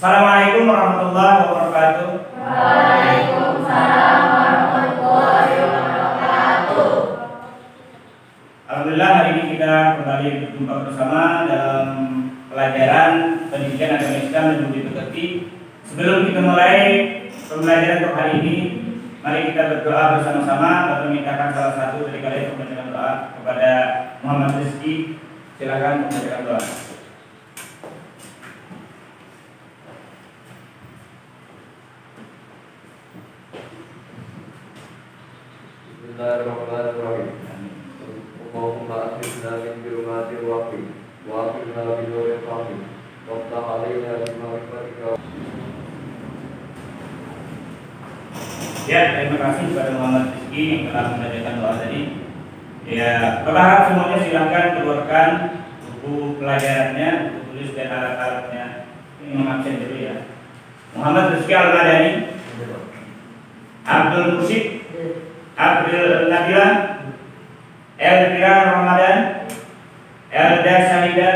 Assalamualaikum warahmatullahi wabarakatuh. Waalaikumsalam warahmatullahi wabarakatuh. Alhamdulillah, hari ini kita kembali berjumpa bersama dalam pelajaran pendidikan agama Islam dan budi pekerti. Sebelum kita mulai pembelajaran untuk hari ini, mari kita berdoa bersama-sama dan memintakan salah satu dari kalian membacakan doa kepada Muhammad Rizky. Silakan membacakan doa. Bismillahirrahmanirrahim. Allahumma akhrijna min dhulumatil wahyi wa akhrijna bi nuril fahmi waftah alaina bi ma'rifatika. Ya, terima kasih kepada Muhammad Rizky yang telah membacakan doa tadi. Ya, berharap semuanya silakan keluarkan buku pelajarannya, buku tulis dan alat-alatnya. Ini mengabsen dulu ya. Muhammad Rizky Al-Madani, Abdul Musyid, Abdul Nabila, Elvira Ramadan, Elda Syahida,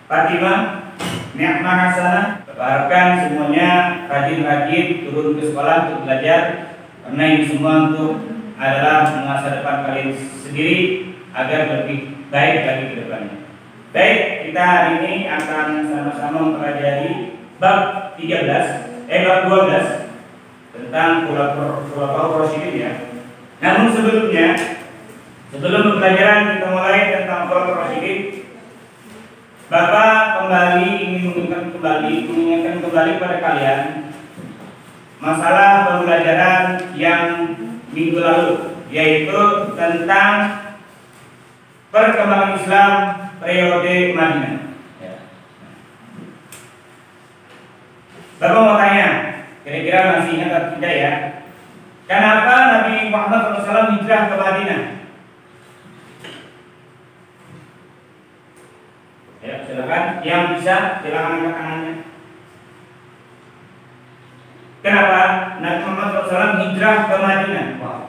Fatimah, Ni'mah Hasanah. Harapkan semuanya rajin-rajin turun ke sekolah untuk belajar, karena ini semua untuk adalah masa depan kalian sendiri agar lebih baik lagi ke depannya. Baik, kita hari ini akan sama-sama mempelajari bab 12 tentang Khulafaur Rasyidin ya. Namun sebelum pembelajaran kita mulai tentang Khulafaur Rasyidin, Bapak ingin mengingatkan kembali pada kalian masalah pembelajaran yang minggu lalu, yaitu tentang perkembangan Islam periode Madinah. Bapak mau tanya, kira-kira masih ingat atau tidak ya? Kenapa Nabi Muhammad SAW hijrah ke Madinah? Ya, silakan. Yang bisa, silakan angkat tangannya. Kenapa Nabi Muhammad SAW hijrah ke Madinah?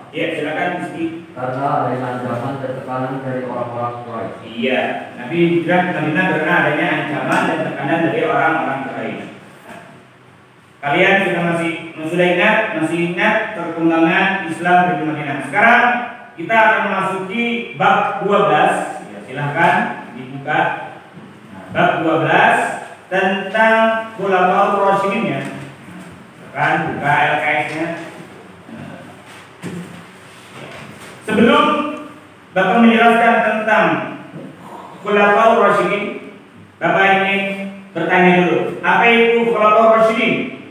Ya, silakan Rizky. Karena adanya ancaman dan tekanan dari orang-orang Quraisy. Iya, Nabi hijrah ke Madinah karena adanya ancaman dan tekanan dari orang-orang Quraisy. Kalian sudah ingat perkembangan Islam di Madinah. Sekarang kita akan memasuki bab 12. Ya, silahkan dibuka. Bab 12 tentang Khulafaur Rasyidin ya. Kan buka LKS-nya. Sebelum Bapak menjelaskan tentang Khulafaur Rasyidin, Bapak ingin bertanya dulu, apa itu Khulafaur Rasyidin?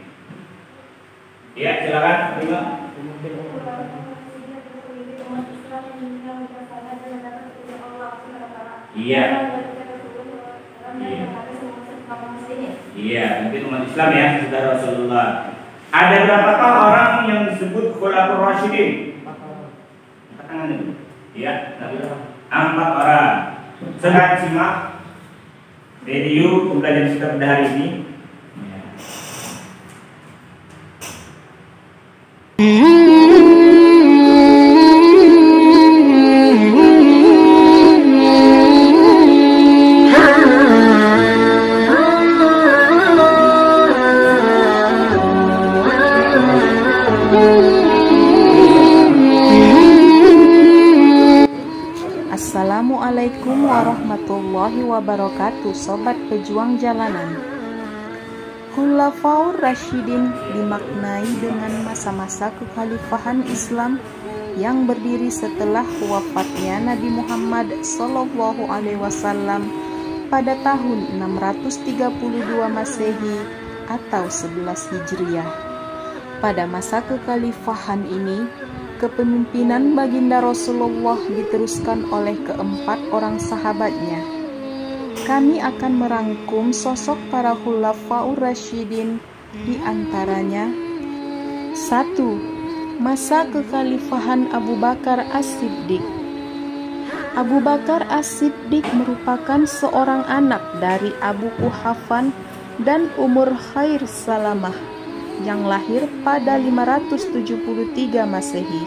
Ya, silakan. Iya. Iya, mungkin umat Islam ya, sudah Rasulullah. Ada berapakah orang yang disebut Khulafaur Rasyidin? Angkat tangan dulu. Iya, 4 orang. Silakan simak video pembelajaran kita pada hari ini. Assalamualaikum warahmatullahi wabarakatuh, sobat pejuang jalanan. Khulafaur Rasyidin dimaknai dengan masa-masa kekhalifahan Islam yang berdiri setelah wafatnya Nabi Muhammad SAW pada tahun 632 Masehi atau 11 Hijriah. Pada masa kekhalifahan ini, kepemimpinan baginda Rasulullah diteruskan oleh keempat orang sahabatnya. Kami akan merangkum sosok para khulafaur rasyidin, di antaranya: 1. Masa kekhalifahan Abu Bakar As-Siddiq. Abu Bakar As-Siddiq merupakan seorang anak dari Abu Quhafan dan Umur Khair Salamah yang lahir pada 573 Masehi.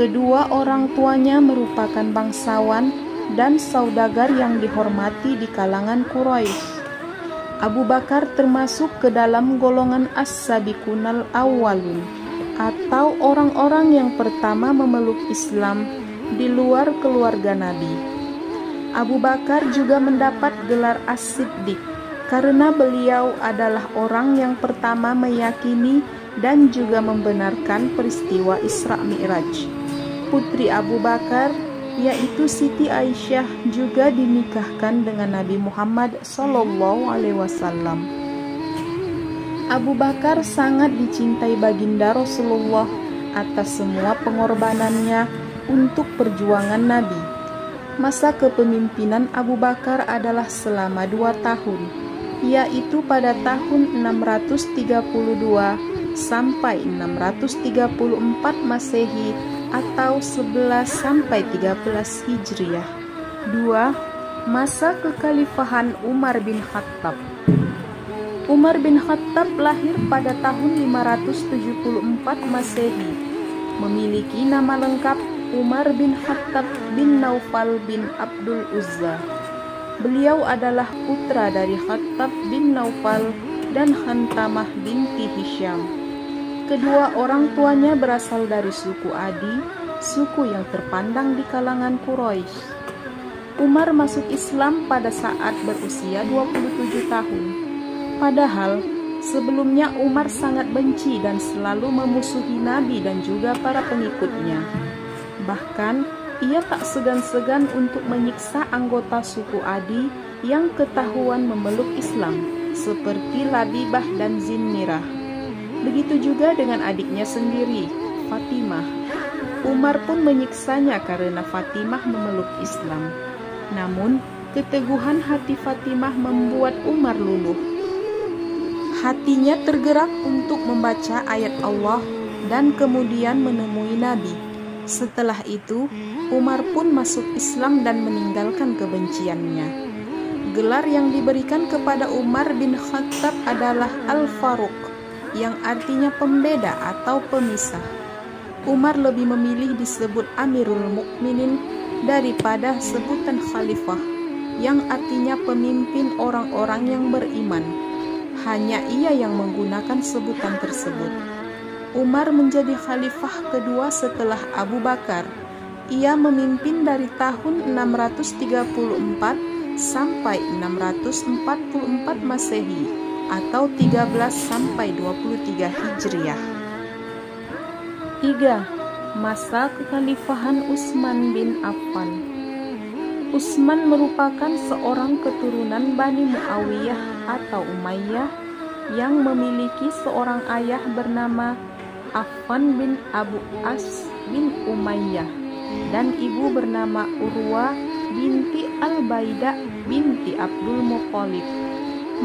Kedua orang tuanya merupakan bangsawan dan saudagar yang dihormati di kalangan Quraisy. Abu Bakar termasuk ke dalam golongan as-sabiqunal awwalun, atau orang-orang yang pertama memeluk Islam di luar keluarga Nabi. Abu Bakar juga mendapat gelar As-Siddiq karena beliau adalah orang yang pertama meyakini dan juga membenarkan peristiwa Isra Mi'raj. Putri Abu Bakar, yaitu Siti Aisyah, juga dinikahkan dengan Nabi Muhammad SAW. Abu Bakar sangat dicintai baginda Rasulullah atas semua pengorbanannya untuk perjuangan Nabi. Masa kepemimpinan Abu Bakar adalah selama 2 tahun, yaitu pada tahun 632 sampai 634 Masehi atau 11 sampai 13 Hijriah. 2. Masa kekhalifahan Umar bin Khattab. Umar bin Khattab lahir pada tahun 574 Masehi. Memiliki nama lengkap Umar bin Khattab bin Naufal bin Abdul Uzza. Beliau adalah putra dari Khattab bin Naufal dan Hantamah binti Hisham. Kedua orang tuanya berasal dari suku Adi, suku yang terpandang di kalangan Quraisy. Umar masuk Islam pada saat berusia 27 tahun. Padahal sebelumnya Umar sangat benci dan selalu memusuhi Nabi dan juga para pengikutnya. Bahkan ia tak segan-segan untuk menyiksa anggota suku Adi yang ketahuan memeluk Islam, seperti Labibah dan Zinmirah. Begitu juga dengan adiknya sendiri, Fatimah. Umar pun menyiksanya karena Fatimah memeluk Islam. Namun, keteguhan hati Fatimah membuat Umar luluh. Hatinya tergerak untuk membaca ayat Allah dan kemudian menemui Nabi. Setelah itu, Umar pun masuk Islam dan meninggalkan kebenciannya. Gelar yang diberikan kepada Umar bin Khattab adalah Al-Faruq, yang artinya pembeda atau pemisah. Umar lebih memilih disebut Amirul Mukminin daripada sebutan khalifah, yang artinya pemimpin orang-orang yang beriman. Hanya ia yang menggunakan sebutan tersebut. Umar menjadi khalifah kedua setelah Abu Bakar. Ia memimpin dari tahun 634 sampai 644 Masehi atau 13 sampai 23 Hijriah. 3. Masa kekhalifahan Utsman bin Affan. Utsman merupakan seorang keturunan Bani Muawiyah atau Umayyah yang memiliki seorang ayah bernama Affan bin Abu As bin Umayyah dan ibu bernama Urwa binti Al-Baidah binti Abdul Muthalib.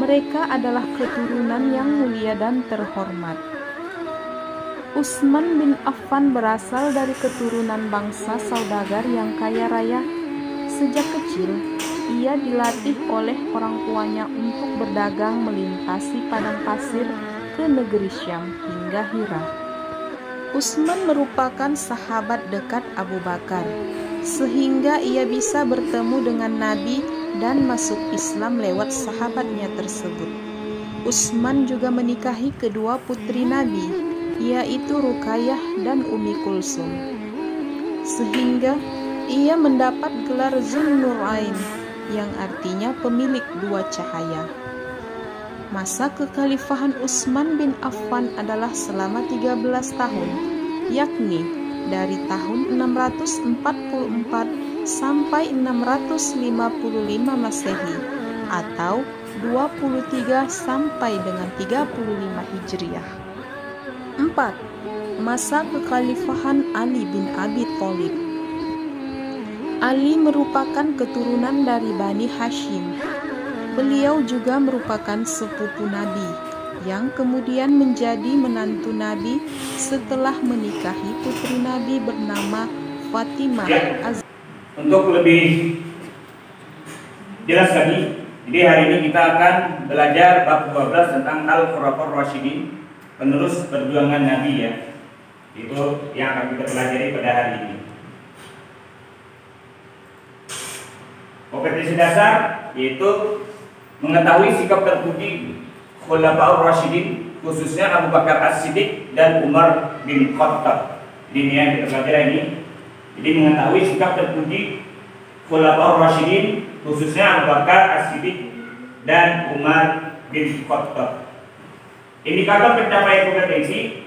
Mereka adalah keturunan yang mulia dan terhormat. Utsman bin Affan berasal dari keturunan bangsa saudagar yang kaya raya. Sejak kecil, ia dilatih oleh orang tuanya untuk berdagang melintasi padang pasir ke negeri Syam hingga Hira. Utsman merupakan sahabat dekat Abu Bakar, sehingga ia bisa bertemu dengan Nabi dan masuk Islam lewat sahabatnya tersebut. Utsman juga menikahi kedua putri Nabi, yaitu Ruqayyah dan Ummi Kulsum, sehingga ia mendapat gelar Zunnurain, yang artinya pemilik dua cahaya. Masa kekhalifahan Utsman bin Affan adalah selama 13 tahun, yakni dari tahun 644 sampai 655 Masehi atau 23 sampai dengan 35 Hijriah. 4. Masa kekhalifahan Ali bin Abi Thalib. Ali merupakan keturunan dari Bani Hashim. Beliau juga merupakan sepupu Nabi yang kemudian menjadi menantu Nabi setelah menikahi putri Nabi bernama Fatimah. Untuk lebih jelas lagi, jadi hari ini kita akan belajar bab 12 tentang Al-Khulafaur Rasyidin, penerus perjuangan Nabi ya. Itu yang akan kita pelajari pada hari ini. Kompetensi dasar yaitu mengetahui sikap terpuji Khulafaur Rasyidin, khususnya Abu Bakar As-Siddiq dan Umar bin Khattab. Ini yang kita pelajari ini. Jadi mengetahui sikap terpuji Khulafaur Rasyidin, khususnya Abu Bakar As-Siddiq dan Umar bin Khattab. Indikator pencapaian kompetensi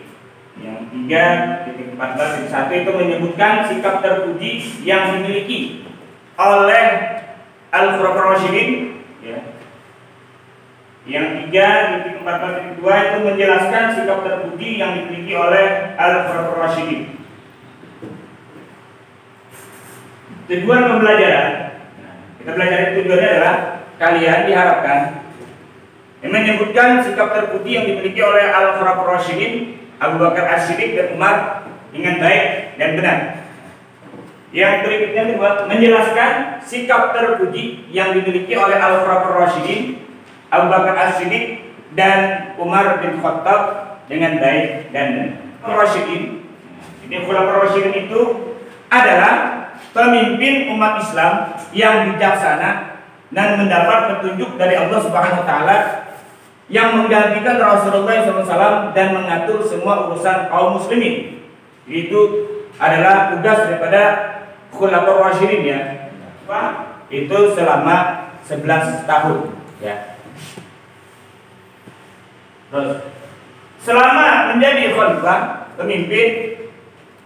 yang 3.14.1 itu menyebutkan sikap terpuji yang dimiliki oleh Al-Khulafaur Rasyidin ya. Yang 3.14.2 itu menjelaskan sikap terpuji yang dimiliki oleh Al-Khulafaur Rasyidin. Tujuan pembelajaran, kita belajar tujuannya adalah kalian diharapkan menyebutkan sikap terpuji yang dimiliki oleh Al-Khulafaur Rasyidin, Abu Bakar As-Siddiq dan Umar dengan baik dan benar. Yang berikutnya kedua, menjelaskan sikap terpuji yang dimiliki oleh Al-Khulafaur Rasyidin, Abu Bakar As-Siddiq dan Umar bin Khattab dengan baik dan benar. Rasyidin, ini Khulafaur Rasyidin itu adalah pemimpin umat Islam yang bijaksana dan mendapat petunjuk dari Allah Subhanahu wa taala, yang menggantikan Rasulullah SAW dan mengatur semua urusan kaum muslimin. Itu adalah tugas daripada Khulafaur Rasyidin ya. Itu selama 11 tahun ya. Terus selama menjadi khalifah pemimpin,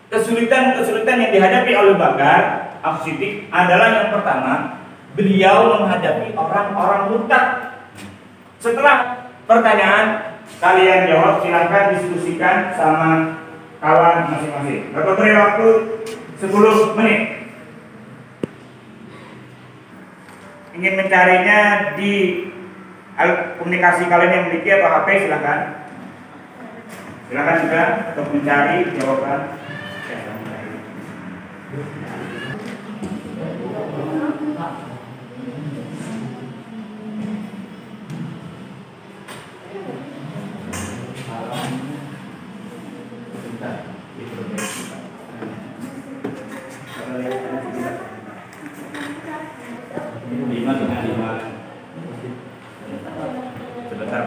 kesulitan-kesulitan yang dihadapi oleh Bakar As-Siddiq adalah yang pertama, beliau menghadapi orang-orang murtad. Setelah pertanyaan kalian jawab, silakan diskusikan sama kawan masing-masing. Bapak beri waktu 10 menit. Ingin mencarinya di komunikasi kalian yang memiliki atau HP, silakan. Silakan juga untuk mencari jawaban. Sebentar.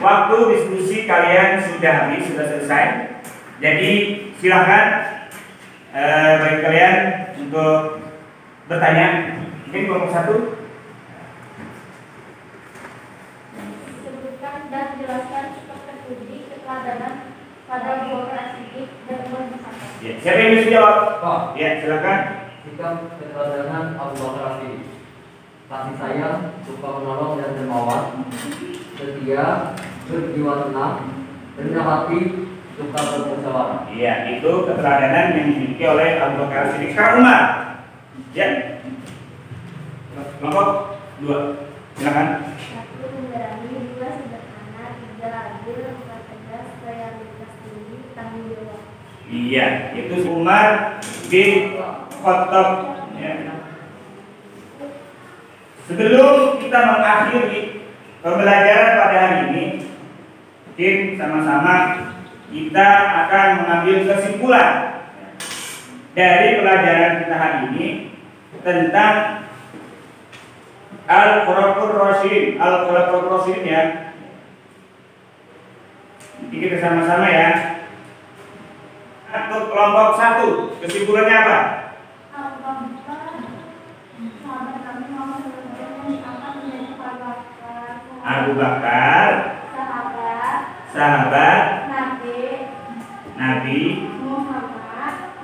Waktu diskusi kalian sudah habis, sudah selesai. Jadi silakan bagi kalian untuk bertanya. Mungkin kelompok 1. Sebutkan dan jelaskan sikap terpuji keteladanan pada Abu Bakar As-Siddiq dan Umar bin Khattab. Ya, siapa yang bisa jawab? Ya, silakan. Sikap keteladanan Abu Bakar As-Siddiq: kasih sayang, suka menolong dan dermawan, setia, berjiwa tenang, rendah hati, suka bermusyawarah. Iya, itu keteladanan yang dimiliki oleh Abu Bakar As-Siddiq. Sekarang Umar. Ya. Kelompok 2. Silakan. 1. Memberani, 2. Sederhana, 3. Adil, 4. Tegas, loyalitas tinggi, tanggung jawab. Iya, itu Umar bin Khattab. Ya. Sebelum kita mengakhiri pembelajaran pada hari ini, mungkin sama-sama kita akan mengambil kesimpulan dari pelajaran kita hari ini tentang Al-Khulafaur Rasyidin. Al-Khulafaur Rasyidin ya. Jadi kita sama-sama ya. Untuk kelompok 1, kesimpulannya apa? Abu Bakar sahabat Nabi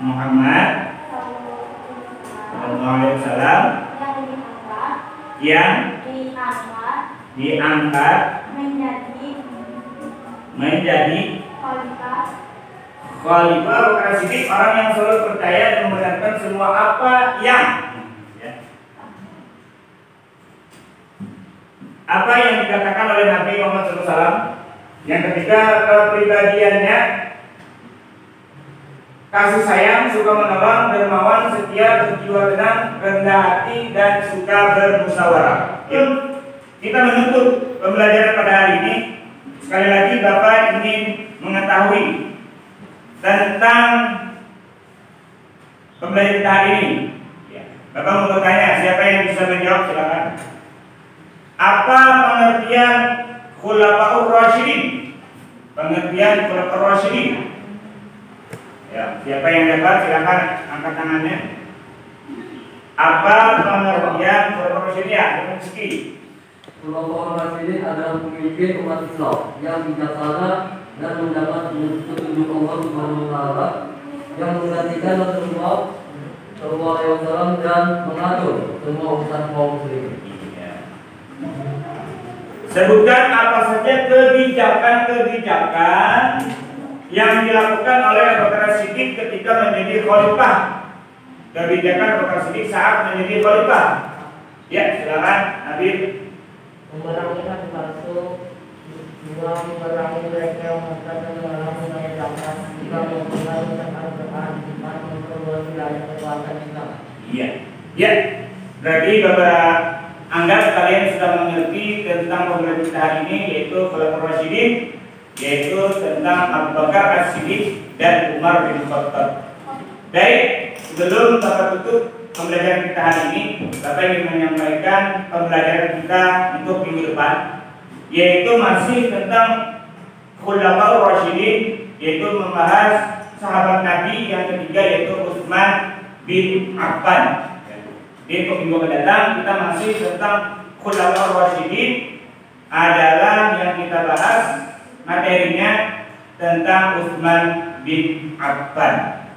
Muhammad SAW yang diangkat menjadi Khalifah Abu Bakar Siddiq, orang yang selalu percaya dan membenarkan semua apa yang dikatakan oleh Nabi Muhammad SAW. Yang ketiga, kepribadiannya kasih sayang, suka menolong, dermawan, setia, berjiwa tenang, rendah hati, dan suka bermusyawarah. Kita menutup pembelajaran pada hari ini. Sekali lagi Bapak ingin mengetahui tentang pembelajaran kita hari ini. Bapak mau bertanya, siapa yang bisa menjawab? Silakan. Apa pengertian Khulafaur Rasyidin? Pengertian Khulafaur Rasyidin. Ya, siapa yang dapat silakan angkat tangannya. Apa pengertian Khulafaur Rasyidin? Ya, Meski. Khulafaur Rasyidin adalah pemimpin umat Islam yang bijaksana dan mendapat petunjuk Allah Subhanahu wa taala yang menggantikan Rasulullah Shallallahu alaihi wasallam dan mengatur semua urusan kaum muslimin. Sebutkan apa saja kebijakan-kebijakan yang dilakukan oleh Abu Bakar Siddiq ketika menjadi khalifah. Kebijakan Abu Bakar Siddiq saat menjadi khalifah. Ya, silakan Habib. Memerangi hati palsu, juga memerangi mereka yang mengatakan memerangi menyatakan jika mempengaruhi Al-Quran dan memperluas wilayah kekuasaan Islam. Iya, ya. Berarti Bapak anggap kalian sudah mengerti tentang pembelajaran kita hari ini, yaitu Khulafaur Rasyidin, yaitu tentang Abu Bakar As-Siddiq dan Umar bin Khattab. Baik, sebelum Bapak tutup pembelajaran kita hari ini, Bapak ingin menyampaikan pembelajaran kita untuk minggu depan, yaitu masih tentang Khulafaur Rasyidin, yaitu membahas sahabat Nabi yang ketiga, yaitu Utsman bin Affan. Di minggu mendatang kita masih tentang Khulafaur Rasyidin, adalah yang kita bahas materinya tentang Utsman bin Affan,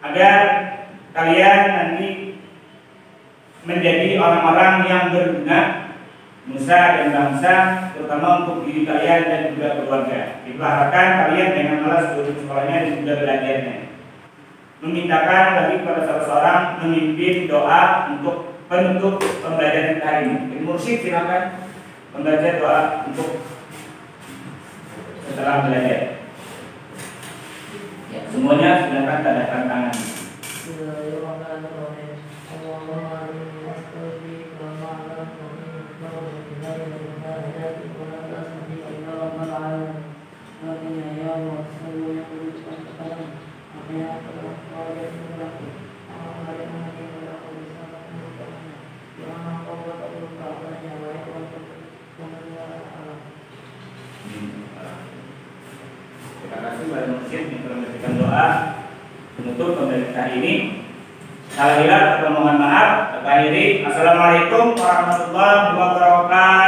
agar kalian nanti menjadi orang-orang yang berguna nusa dan bangsa, terutama untuk diri kalian dan juga keluarga. Diharapkan kalian jangan malas untuk sekolahnya dan juga belajarnya. Memintakan lagi kepada salah seorang memimpin doa untuk penutup pembelajaran hari ini. Mursyid silakan membaca doa untuk setelah belajar. Ya, semuanya silakan tanda tangan. Terima kasih kepada Mursyid yang telah memberikan doa penutup pembelajaran ini. Salah hilaf atau mohon maaf. Akhiri, assalamualaikum warahmatullahi wabarakatuh.